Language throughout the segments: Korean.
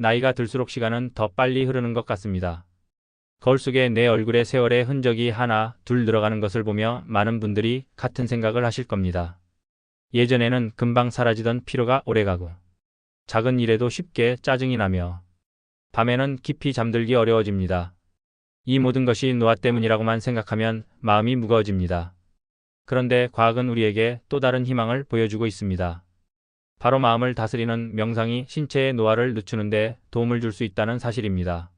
나이가 들수록 시간은 더 빨리 흐르는 것 같습니다. 거울 속에 내 얼굴에 세월의 흔적이 하나, 둘 늘어가는 것을 보며 많은 분들이 같은 생각을 하실 겁니다. 예전에는 금방 사라지던 피로가 오래가고, 작은 일에도 쉽게 짜증이 나며, 밤에는 깊이 잠들기 어려워집니다. 이 모든 것이 노화 때문이라고만 생각하면 마음이 무거워집니다. 그런데 과학은 우리에게 또 다른 희망을 보여주고 있습니다. 바로 마음을 다스리는 명상이 신체의 노화를 늦추는 데 도움을 줄 수 있다는 사실입니다.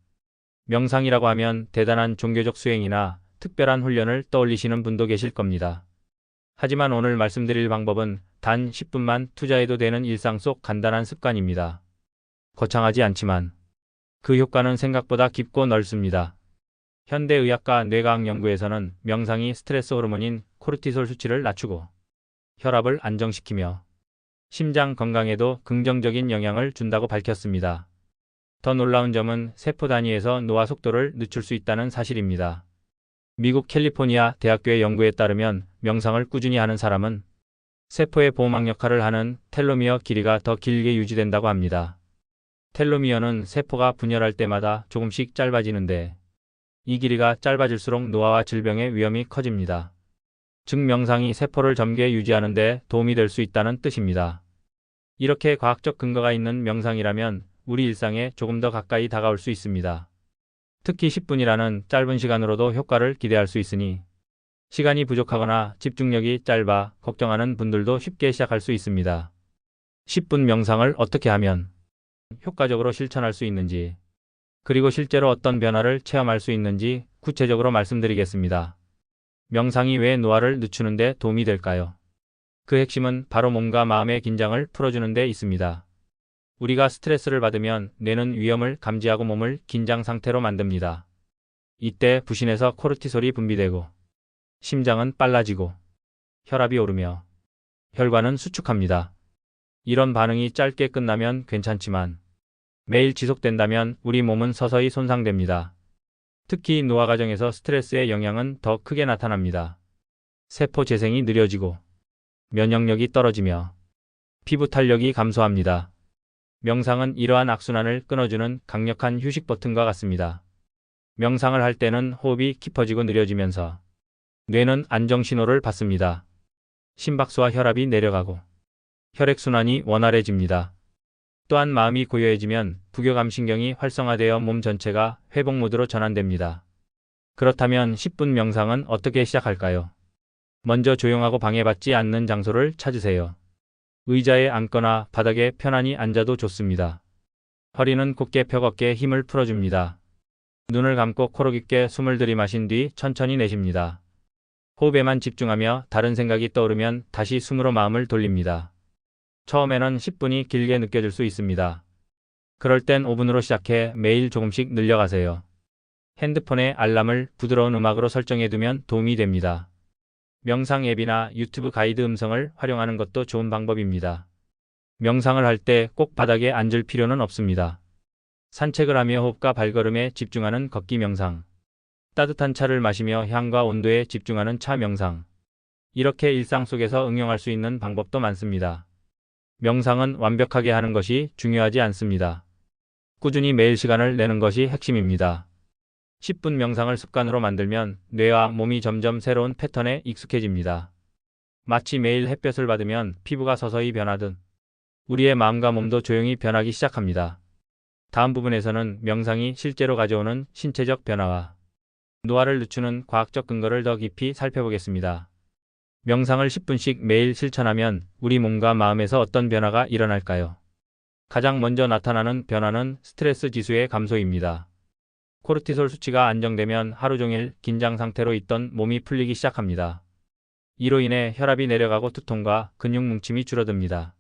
명상이라고 하면 대단한 종교적 수행이나 특별한 훈련을 떠올리시는 분도 계실 겁니다. 하지만 오늘 말씀드릴 방법은 단 10분만 투자해도 되는 일상 속 간단한 습관입니다. 거창하지 않지만 그 효과는 생각보다 깊고 넓습니다. 현대의학과 뇌과학 연구에서는 명상이 스트레스 호르몬인 코르티솔 수치를 낮추고 혈압을 안정시키며 심장 건강에도 긍정적인 영향을 준다고 밝혔습니다. 더 놀라운 점은 세포 단위에서 노화 속도를 늦출 수 있다는 사실입니다. 미국 캘리포니아 대학교의 연구에 따르면 명상을 꾸준히 하는 사람은 세포의 보호막 역할을 하는 텔로미어 길이가 더 길게 유지된다고 합니다. 텔로미어는 세포가 분열할 때마다 조금씩 짧아지는데 이 길이가 짧아질수록 노화와 질병의 위험이 커집니다. 즉 명상이 세포를 젊게 유지하는 데 도움이 될 수 있다는 뜻입니다. 이렇게 과학적 근거가 있는 명상이라면 우리 일상에 조금 더 가까이 다가올 수 있습니다. 특히 10분이라는 짧은 시간으로도 효과를 기대할 수 있으니 시간이 부족하거나 집중력이 짧아 걱정하는 분들도 쉽게 시작할 수 있습니다. 10분 명상을 어떻게 하면 효과적으로 실천할 수 있는지, 그리고 실제로 어떤 변화를 체험할 수 있는지 구체적으로 말씀드리겠습니다. 명상이 왜 노화를 늦추는 데 도움이 될까요? 그 핵심은 바로 몸과 마음의 긴장을 풀어주는 데 있습니다. 우리가 스트레스를 받으면 뇌는 위험을 감지하고 몸을 긴장 상태로 만듭니다. 이때 부신에서 코르티솔이 분비되고 심장은 빨라지고 혈압이 오르며 혈관은 수축합니다. 이런 반응이 짧게 끝나면 괜찮지만 매일 지속된다면 우리 몸은 서서히 손상됩니다. 특히 노화 과정에서 스트레스의 영향은 더 크게 나타납니다. 세포 재생이 느려지고 면역력이 떨어지며 피부 탄력이 감소합니다. 명상은 이러한 악순환을 끊어주는 강력한 휴식 버튼과 같습니다. 명상을 할 때는 호흡이 깊어지고 느려지면서 뇌는 안정 신호를 받습니다. 심박수와 혈압이 내려가고 혈액순환이 원활해집니다. 또한 마음이 고요해지면 부교감신경이 활성화되어 몸 전체가 회복 모드로 전환됩니다. 그렇다면 10분 명상은 어떻게 시작할까요? 먼저 조용하고 방해받지 않는 장소를 찾으세요. 의자에 앉거나 바닥에 편안히 앉아도 좋습니다. 허리는 곧게 펴 어깨에 힘을 풀어줍니다. 눈을 감고 코로 깊게 숨을 들이마신 뒤 천천히 내쉽니다. 호흡에만 집중하며 다른 생각이 떠오르면 다시 숨으로 마음을 돌립니다. 처음에는 10분이 길게 느껴질 수 있습니다. 그럴 땐 5분으로 시작해 매일 조금씩 늘려가세요. 핸드폰에 알람을 부드러운 음악으로 설정해두면 도움이 됩니다. 명상 앱이나 유튜브 가이드 음성을 활용하는 것도 좋은 방법입니다. 명상을 할 때 꼭 바닥에 앉을 필요는 없습니다. 산책을 하며 호흡과 발걸음에 집중하는 걷기 명상, 따뜻한 차를 마시며 향과 온도에 집중하는 차 명상, 이렇게 일상 속에서 응용할 수 있는 방법도 많습니다. 명상은 완벽하게 하는 것이 중요하지 않습니다. 꾸준히 매일 시간을 내는 것이 핵심입니다. 10분 명상을 습관으로 만들면 뇌와 몸이 점점 새로운 패턴에 익숙해집니다. 마치 매일 햇볕을 받으면 피부가 서서히 변하듯 우리의 마음과 몸도 조용히 변하기 시작합니다. 다음 부분에서는 명상이 실제로 가져오는 신체적 변화와 노화를 늦추는 과학적 근거를 더 깊이 살펴보겠습니다. 명상을 10분씩 매일 실천하면 우리 몸과 마음에서 어떤 변화가 일어날까요? 가장 먼저 나타나는 변화는 스트레스 지수의 감소입니다. 코르티솔 수치가 안정되면 하루 종일 긴장 상태로 있던 몸이 풀리기 시작합니다. 이로 인해 혈압이 내려가고 두통과 근육 뭉침이 줄어듭니다.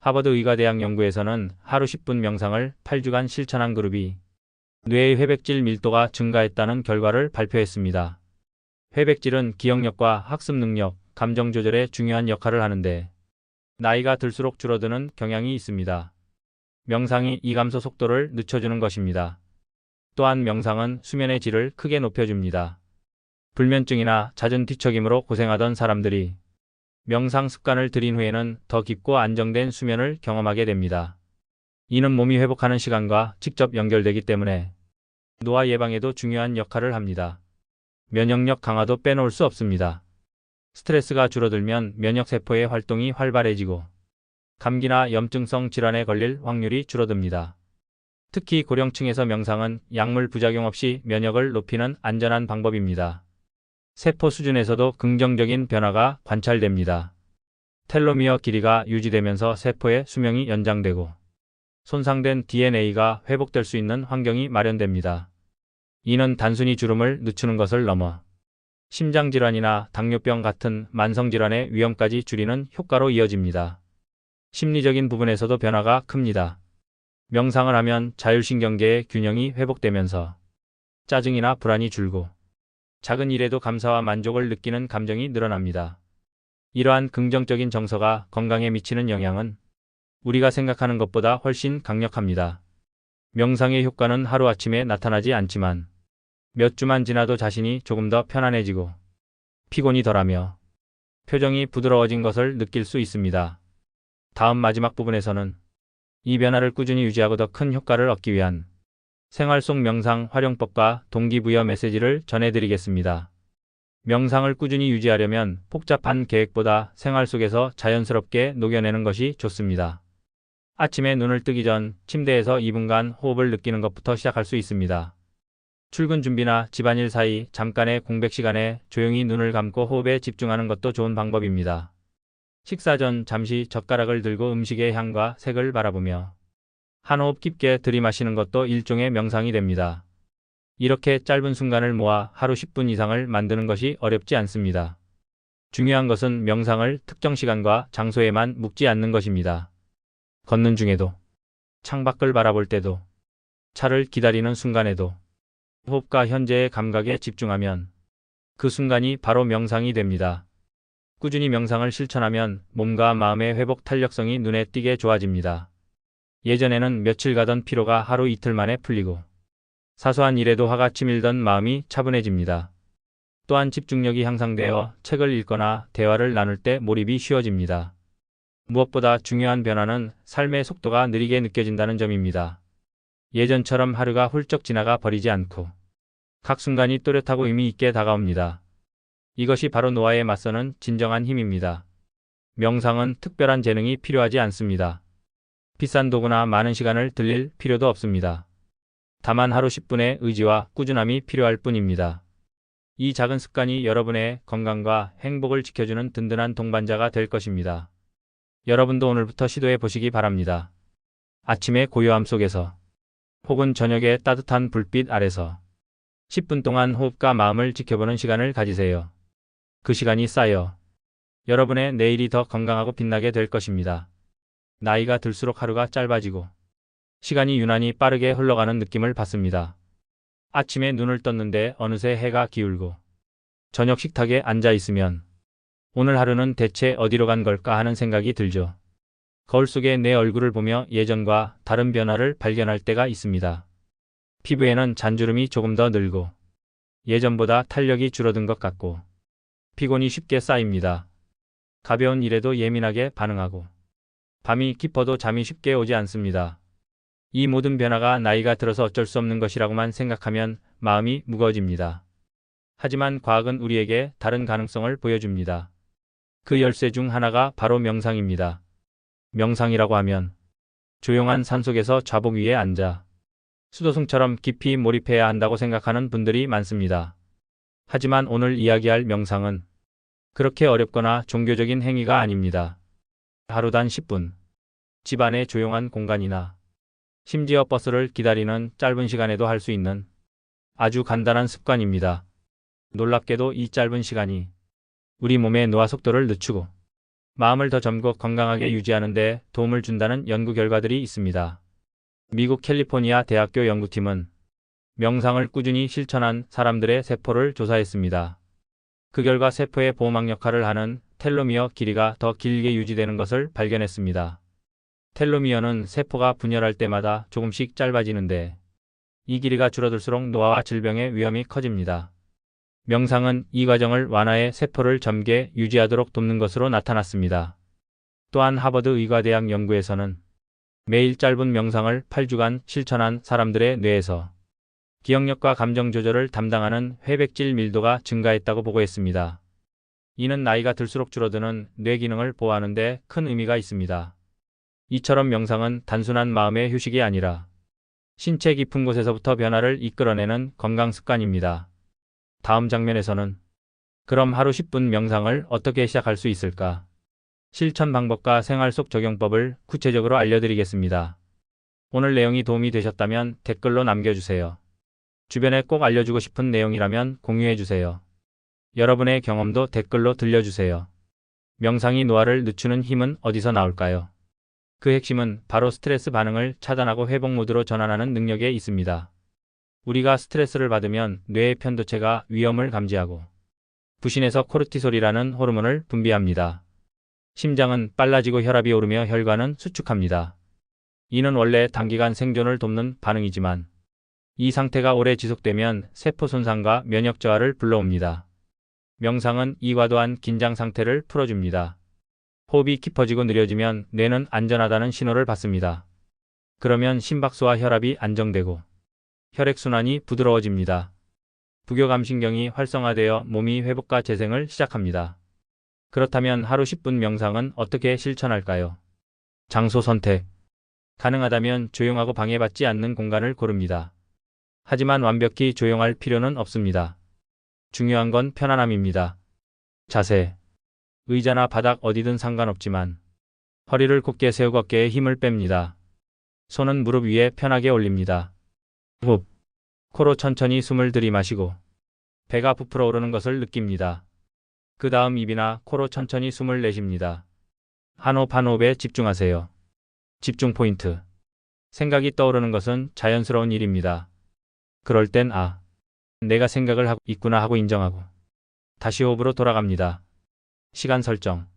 하버드 의과대학 연구에서는 하루 10분 명상을 8주간 실천한 그룹이 뇌의 회백질 밀도가 증가했다는 결과를 발표했습니다. 회백질은 기억력과 학습 능력, 감정 조절에 중요한 역할을 하는데 나이가 들수록 줄어드는 경향이 있습니다. 명상이 이 감소 속도를 늦춰주는 것입니다. 또한 명상은 수면의 질을 크게 높여줍니다. 불면증이나 잦은 뒤척임으로 고생하던 사람들이 명상 습관을 들인 후에는 더 깊고 안정된 수면을 경험하게 됩니다. 이는 몸이 회복하는 시간과 직접 연결되기 때문에 노화 예방에도 중요한 역할을 합니다. 면역력 강화도 빼놓을 수 없습니다. 스트레스가 줄어들면 면역세포의 활동이 활발해지고 감기나 염증성 질환에 걸릴 확률이 줄어듭니다. 특히 고령층에서 명상은 약물 부작용 없이 면역을 높이는 안전한 방법입니다. 세포 수준에서도 긍정적인 변화가 관찰됩니다. 텔로미어 길이가 유지되면서 세포의 수명이 연장되고 손상된 DNA가 회복될 수 있는 환경이 마련됩니다. 이는 단순히 주름을 늦추는 것을 넘어 심장질환이나 당뇨병 같은 만성질환의 위험까지 줄이는 효과로 이어집니다. 심리적인 부분에서도 변화가 큽니다. 명상을 하면 자율신경계의 균형이 회복되면서 짜증이나 불안이 줄고 작은 일에도 감사와 만족을 느끼는 감정이 늘어납니다. 이러한 긍정적인 정서가 건강에 미치는 영향은 우리가 생각하는 것보다 훨씬 강력합니다. 명상의 효과는 하루아침에 나타나지 않지만 몇 주만 지나도 자신이 조금 더 편안해지고 피곤이 덜하며 표정이 부드러워진 것을 느낄 수 있습니다. 다음 마지막 부분에서는 이 변화를 꾸준히 유지하고 더 큰 효과를 얻기 위한 생활 속 명상 활용법과 동기부여 메시지를 전해드리겠습니다. 명상을 꾸준히 유지하려면 복잡한 계획보다 생활 속에서 자연스럽게 녹여내는 것이 좋습니다. 아침에 눈을 뜨기 전 침대에서 2분간 호흡을 느끼는 것부터 시작할 수 있습니다. 출근 준비나 집안일 사이 잠깐의 공백 시간에 조용히 눈을 감고 호흡에 집중하는 것도 좋은 방법입니다. 식사 전 잠시 젓가락을 들고 음식의 향과 색을 바라보며 한 호흡 깊게 들이마시는 것도 일종의 명상이 됩니다. 이렇게 짧은 순간을 모아 하루 10분 이상을 만드는 것이 어렵지 않습니다. 중요한 것은 명상을 특정 시간과 장소에만 묶지 않는 것입니다. 걷는 중에도, 창밖을 바라볼 때도, 차를 기다리는 순간에도 호흡과 현재의 감각에 집중하면 그 순간이 바로 명상이 됩니다. 꾸준히 명상을 실천하면 몸과 마음의 회복 탄력성이 눈에 띄게 좋아집니다. 예전에는 며칠 가던 피로가 하루 이틀 만에 풀리고 사소한 일에도 화가 치밀던 마음이 차분해집니다. 또한 집중력이 향상되어 책을 읽거나 대화를 나눌 때 몰입이 쉬워집니다. 무엇보다 중요한 변화는 삶의 속도가 느리게 느껴진다는 점입니다. 예전처럼 하루가 훌쩍 지나가 버리지 않고 각 순간이 또렷하고 의미 있게 다가옵니다. 이것이 바로 노화에 맞서는 진정한 힘입니다. 명상은 특별한 재능이 필요하지 않습니다. 비싼 도구나 많은 시간을 들일 필요도 없습니다. 다만 하루 10분의 의지와 꾸준함이 필요할 뿐입니다. 이 작은 습관이 여러분의 건강과 행복을 지켜주는 든든한 동반자가 될 것입니다. 여러분도 오늘부터 시도해 보시기 바랍니다. 아침의 고요함 속에서 혹은 저녁의 따뜻한 불빛 아래서 10분 동안 호흡과 마음을 지켜보는 시간을 가지세요. 그 시간이 쌓여 여러분의 내일이 더 건강하고 빛나게 될 것입니다. 나이가 들수록 하루가 짧아지고 시간이 유난히 빠르게 흘러가는 느낌을 받습니다. 아침에 눈을 떴는데 어느새 해가 기울고 저녁 식탁에 앉아 있으면 오늘 하루는 대체 어디로 간 걸까 하는 생각이 들죠. 거울 속에 내 얼굴을 보며 예전과 다른 변화를 발견할 때가 있습니다. 피부에는 잔주름이 조금 더 늘고 예전보다 탄력이 줄어든 것 같고 피곤이 쉽게 쌓입니다. 가벼운 일에도 예민하게 반응하고 밤이 깊어도 잠이 쉽게 오지 않습니다. 이 모든 변화가 나이가 들어서 어쩔 수 없는 것이라고만 생각하면 마음이 무거워집니다. 하지만 과학은 우리에게 다른 가능성을 보여줍니다. 그 열쇠 중 하나가 바로 명상입니다. 명상이라고 하면 조용한 산속에서 좌복 위에 앉아 수도승처럼 깊이 몰입해야 한다고 생각하는 분들이 많습니다. 하지만 오늘 이야기할 명상은 그렇게 어렵거나 종교적인 행위가 아닙니다. 하루 단 10분, 집 안의 조용한 공간이나 심지어 버스를 기다리는 짧은 시간에도 할 수 있는 아주 간단한 습관입니다. 놀랍게도 이 짧은 시간이 우리 몸의 노화 속도를 늦추고 마음을 더 젊고 건강하게 유지하는 데 도움을 준다는 연구 결과들이 있습니다. 미국 캘리포니아 대학교 연구팀은 명상을 꾸준히 실천한 사람들의 세포를 조사했습니다. 그 결과 세포의 보호막 역할을 하는 텔로미어 길이가 더 길게 유지되는 것을 발견했습니다. 텔로미어는 세포가 분열할 때마다 조금씩 짧아지는데 이 길이가 줄어들수록 노화와 질병의 위험이 커집니다. 명상은 이 과정을 완화해 세포를 젊게 유지하도록 돕는 것으로 나타났습니다. 또한 하버드 의과대학 연구에서는 매일 짧은 명상을 8주간 실천한 사람들의 뇌에서 기억력과 감정 조절을 담당하는 회백질 밀도가 증가했다고 보고했습니다. 이는 나이가 들수록 줄어드는 뇌 기능을 보호하는 데 큰 의미가 있습니다. 이처럼 명상은 단순한 마음의 휴식이 아니라 신체 깊은 곳에서부터 변화를 이끌어내는 건강 습관입니다. 다음 장면에서는 그럼 하루 10분 명상을 어떻게 시작할 수 있을까? 실천 방법과 생활 속 적용법을 구체적으로 알려드리겠습니다. 오늘 내용이 도움이 되셨다면 댓글로 남겨주세요. 주변에 꼭 알려주고 싶은 내용이라면 공유해주세요. 여러분의 경험도 댓글로 들려주세요. 명상이 노화를 늦추는 힘은 어디서 나올까요? 그 핵심은 바로 스트레스 반응을 차단하고 회복 모드로 전환하는 능력에 있습니다. 우리가 스트레스를 받으면 뇌의 편도체가 위험을 감지하고 부신에서 코르티솔이라는 호르몬을 분비합니다. 심장은 빨라지고 혈압이 오르며 혈관은 수축합니다. 이는 원래 단기간 생존을 돕는 반응이지만 이 상태가 오래 지속되면 세포 손상과 면역 저하를 불러옵니다. 명상은 이 과도한 긴장 상태를 풀어줍니다. 호흡이 깊어지고 느려지면 뇌는 안전하다는 신호를 받습니다. 그러면 심박수와 혈압이 안정되고 혈액순환이 부드러워집니다. 부교감신경이 활성화되어 몸이 회복과 재생을 시작합니다. 그렇다면 하루 10분 명상은 어떻게 실천할까요? 장소 선택. 가능하다면 조용하고 방해받지 않는 공간을 고릅니다. 하지만 완벽히 조용할 필요는 없습니다. 중요한 건 편안함입니다. 자세. 의자나 바닥 어디든 상관없지만 허리를 곧게 세우고 어깨에 힘을 뺍니다. 손은 무릎 위에 편하게 올립니다. 호흡. 코로 천천히 숨을 들이마시고 배가 부풀어 오르는 것을 느낍니다. 그 다음 입이나 코로 천천히 숨을 내쉽니다. 한 호흡 한 호흡에 집중하세요. 집중 포인트. 생각이 떠오르는 것은 자연스러운 일입니다. 그럴 땐 내가 생각을 하고 있구나 하고 인정하고 다시 호흡으로 돌아갑니다. 시간 설정.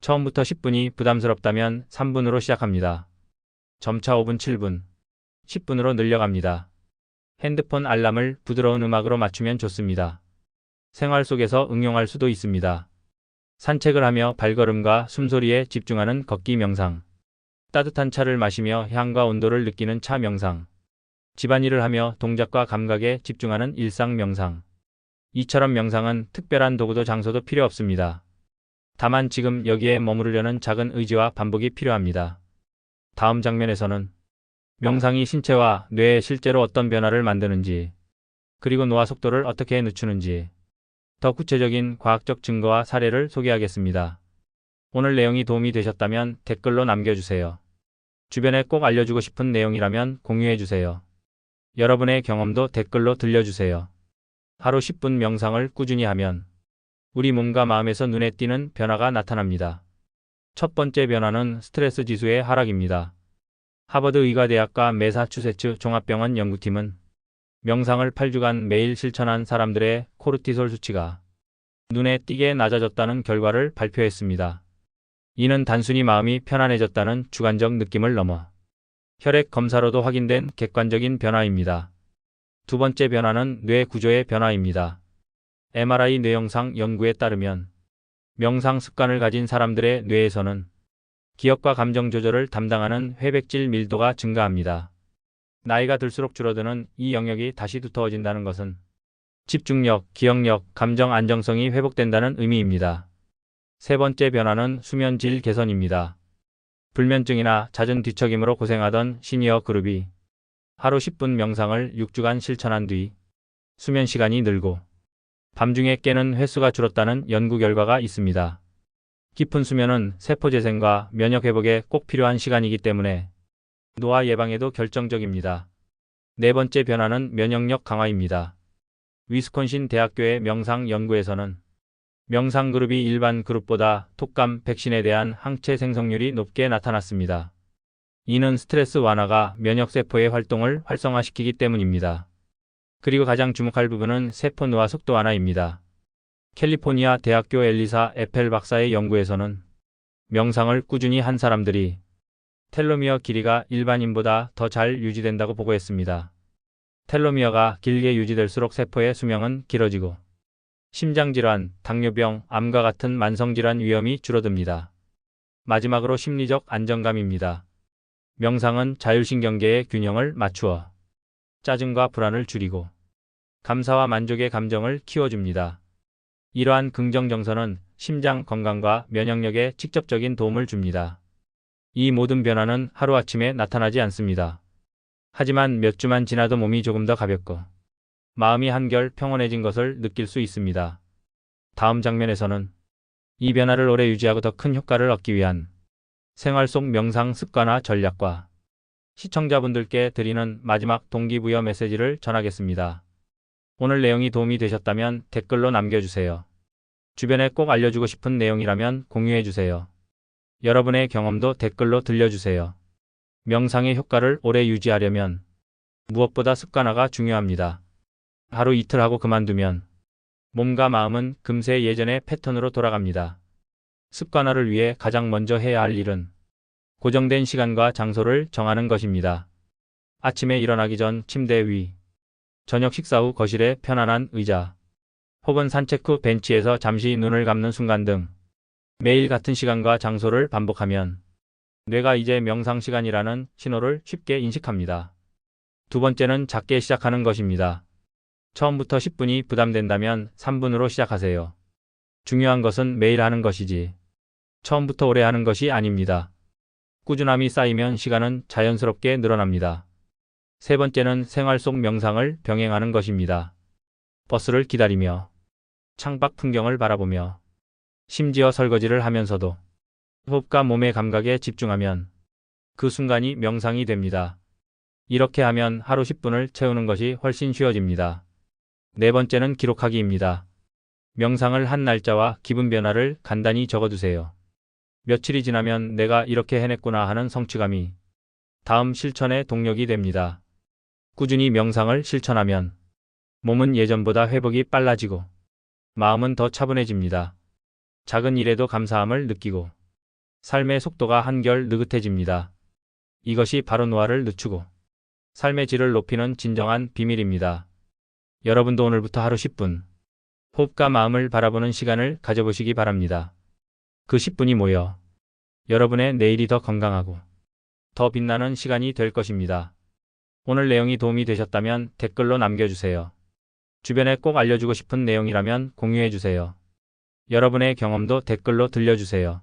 처음부터 10분이 부담스럽다면 3분으로 시작합니다. 점차 5분, 7분, 10분으로 늘려갑니다. 핸드폰 알람을 부드러운 음악으로 맞추면 좋습니다. 생활 속에서 응용할 수도 있습니다. 산책을 하며 발걸음과 숨소리에 집중하는 걷기 명상. 따뜻한 차를 마시며 향과 온도를 느끼는 차 명상. 집안일을 하며 동작과 감각에 집중하는 일상 명상. 이처럼 명상은 특별한 도구도 장소도 필요 없습니다. 다만 지금 여기에 머무르려는 작은 의지와 반복이 필요합니다. 다음 장면에서는 명상이 신체와 뇌에 실제로 어떤 변화를 만드는지, 그리고 노화 속도를 어떻게 늦추는지 더 구체적인 과학적 증거와 사례를 소개하겠습니다. 오늘 내용이 도움이 되셨다면 댓글로 남겨주세요. 주변에 꼭 알려주고 싶은 내용이라면 공유해주세요. 여러분의 경험도 댓글로 들려주세요. 하루 10분 명상을 꾸준히 하면 우리 몸과 마음에서 눈에 띄는 변화가 나타납니다. 첫 번째 변화는 스트레스 지수의 하락입니다. 하버드 의과대학과 매사추세츠 종합병원 연구팀은 명상을 8주간 매일 실천한 사람들의 코르티솔 수치가 눈에 띄게 낮아졌다는 결과를 발표했습니다. 이는 단순히 마음이 편안해졌다는 주관적 느낌을 넘어 혈액 검사로도 확인된 객관적인 변화입니다. 두 번째 변화는 뇌 구조의 변화입니다. MRI 뇌영상 연구에 따르면 명상 습관을 가진 사람들의 뇌에서는 기억과 감정 조절을 담당하는 회백질 밀도가 증가합니다. 나이가 들수록 줄어드는 이 영역이 다시 두터워진다는 것은 집중력, 기억력, 감정 안정성이 회복된다는 의미입니다. 세 번째 변화는 수면 질 개선입니다. 불면증이나 잦은 뒤척임으로 고생하던 시니어 그룹이 하루 10분 명상을 6주간 실천한 뒤 수면 시간이 늘고 밤중에 깨는 횟수가 줄었다는 연구 결과가 있습니다. 깊은 수면은 세포 재생과 면역 회복에 꼭 필요한 시간이기 때문에 노화 예방에도 결정적입니다. 네 번째 변화는 면역력 강화입니다. 위스콘신 대학교의 명상 연구에서는 명상 그룹이 일반 그룹보다 독감 백신에 대한 항체 생성률이 높게 나타났습니다. 이는 스트레스 완화가 면역세포의 활동을 활성화시키기 때문입니다. 그리고 가장 주목할 부분은 세포 노화 속도 완화입니다. 캘리포니아 대학교 엘리사 에펠 박사의 연구에서는 명상을 꾸준히 한 사람들이 텔로미어 길이가 일반인보다 더 잘 유지된다고 보고했습니다. 텔로미어가 길게 유지될수록 세포의 수명은 길어지고 심장질환, 당뇨병, 암과 같은 만성질환 위험이 줄어듭니다. 마지막으로 심리적 안정감입니다. 명상은 자율신경계의 균형을 맞추어 짜증과 불안을 줄이고 감사와 만족의 감정을 키워줍니다. 이러한 긍정 정서는 심장 건강과 면역력에 직접적인 도움을 줍니다. 이 모든 변화는 하루아침에 나타나지 않습니다. 하지만 몇 주만 지나도 몸이 조금 더 가볍고 마음이 한결 평온해진 것을 느낄 수 있습니다. 다음 장면에서는 이 변화를 오래 유지하고 더 큰 효과를 얻기 위한 생활 속 명상 습관화 전략과 시청자분들께 드리는 마지막 동기부여 메시지를 전하겠습니다. 오늘 내용이 도움이 되셨다면 댓글로 남겨주세요. 주변에 꼭 알려주고 싶은 내용이라면 공유해주세요. 여러분의 경험도 댓글로 들려주세요. 명상의 효과를 오래 유지하려면 무엇보다 습관화가 중요합니다. 하루 이틀 하고 그만두면 몸과 마음은 금세 예전의 패턴으로 돌아갑니다. 습관화를 위해 가장 먼저 해야 할 일은 고정된 시간과 장소를 정하는 것입니다. 아침에 일어나기 전 침대 위, 저녁 식사 후 거실의 편안한 의자, 혹은 산책 후 벤치에서 잠시 눈을 감는 순간 등 매일 같은 시간과 장소를 반복하면 뇌가 이제 명상 시간이라는 신호를 쉽게 인식합니다. 두 번째는 작게 시작하는 것입니다. 처음부터 10분이 부담된다면 3분으로 시작하세요. 중요한 것은 매일 하는 것이지 처음부터 오래 하는 것이 아닙니다. 꾸준함이 쌓이면 시간은 자연스럽게 늘어납니다. 세 번째는 생활 속 명상을 병행하는 것입니다. 버스를 기다리며, 창밖 풍경을 바라보며, 심지어 설거지를 하면서도 호흡과 몸의 감각에 집중하면 그 순간이 명상이 됩니다. 이렇게 하면 하루 10분을 채우는 것이 훨씬 쉬워집니다. 네 번째는 기록하기입니다. 명상을 한 날짜와 기분 변화를 간단히 적어두세요. 며칠이 지나면 내가 이렇게 해냈구나 하는 성취감이 다음 실천의 동력이 됩니다. 꾸준히 명상을 실천하면 몸은 예전보다 회복이 빨라지고 마음은 더 차분해집니다. 작은 일에도 감사함을 느끼고 삶의 속도가 한결 느긋해집니다. 이것이 바로 노화를 늦추고 삶의 질을 높이는 진정한 비밀입니다. 여러분도 오늘부터 하루 10분 호흡과 마음을 바라보는 시간을 가져보시기 바랍니다. 그 10분이 모여 여러분의 내일이 더 건강하고 더 빛나는 시간이 될 것입니다. 오늘 내용이 도움이 되셨다면 댓글로 남겨주세요. 주변에 꼭 알려주고 싶은 내용이라면 공유해주세요. 여러분의 경험도 댓글로 들려주세요.